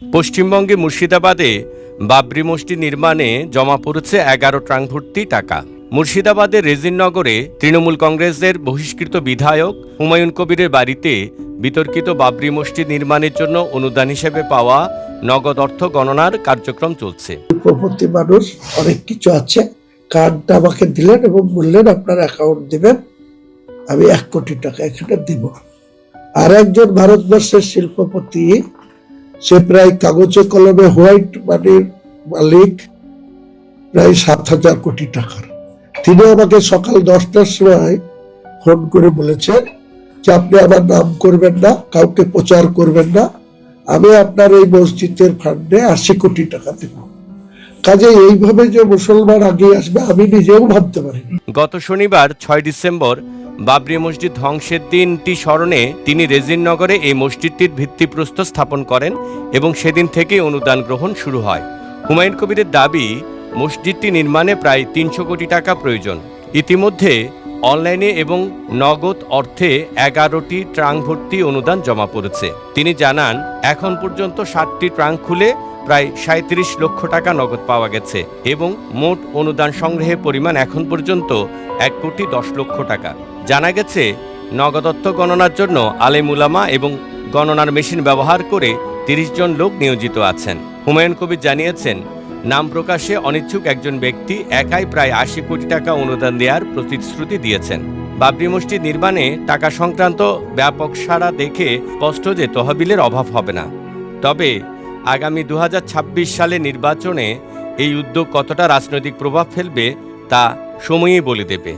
পশ্চিমবঙ্গে মুর্শিদাবাদে বাবরি মসজিদ নির্মাণে জমা পড়েছে 11 ট্রাঙ্ক ভর্তি টাকা। মুর্শিদাবাদের রেজিননগরে তৃণমূল কংগ্রেসের বহিষ্কৃত বিধায়ক হুমায়ুন কবিরের বাড়িতে বিতর্কিত বাবরি মসজিদ নির্মাণের জন্য অনুদান হিসেবে পাওয়া নগদ অর্থ গণনার কার্যক্রম চলছে। প্রতি মানুষ অনেক কিছু আছে, কার্ডটা আমাকে দিলেন এবং বললেন আপনার অ্যাকাউন্ট দিবেন, আমি 1 কোটি টাকা এখানে দিব। আর একজন ভারতবর্ষের শিল্পপতি, সে প্রায় কাগজে কলমে হোয়াইট মানির মালিক, প্রায় 7,000 কোটি টাকার। তিনি আমাকে সকাল 10টার সময় ফোন করে বলেছেন যে আপনি আমার নাম করবেন না, কাউকে প্রচার করবেন না, আমি আপনার এই মসজিদের ফান্ডে 80 কোটি টাকা দেব। কাজে এইভাবে যে মুসলমান আগে আসবে আমি নিজেও ভাবতে পারিনি। গত শনিবার 6 ডিসেম্বর বাবরি মসজিদ ধ্বংসের দিনটি স্মরণে তিনি রেজিননগরে এই মসজিদটির ভিত্তিপ্রস্তর স্থাপন করেন এবং সেদিন থেকেই অনুদান গ্রহণ শুরু হয়। হুমায়ুন কবিরের দাবি, মসজিদটি নির্মাণে প্রায় 300 কোটি টাকা প্রয়োজন। ইতিমধ্যে অনলাইনে এবং নগদ অর্থে 11টি ট্রাঙ্ক ভর্তি অনুদান জমা পড়েছে। তিনি জানান, এখন পর্যন্ত 7টি ট্রাঙ্ক খুলে প্রায় 37 লক্ষ টাকা নগদ পাওয়া গেছে এবং মোট অনুদান সংগ্রহের পরিমাণ এখন পর্যন্ত 1,10,00,000 টাকা। জানা গেছে, নগদ অর্থ গণনার জন্য আলেম উলামা এবং গণনার মেশিন ব্যবহার করে 30 জন লোক নিয়োজিত আছেন। হুমায়ুন কবির জানিয়েছেন, নাম প্রকাশে অনিচ্ছুক একজন ব্যক্তি একাই প্রায় 80 কোটি টাকা অনুদান দেওয়ার প্রতিশ্রুতি দিয়েছেন। বাবরি মসজিদ নির্মাণে টাকা সংক্রান্ত ব্যাপক সাড়া দেখে স্পষ্ট যে তহবিলের অভাব হবে না। তবে আগামী 2026 সালে নির্বাচনে এই উদ্যোগ কতটা রাজনৈতিক প্রভাব ফেলবে তা সময়ই বলে দেবে।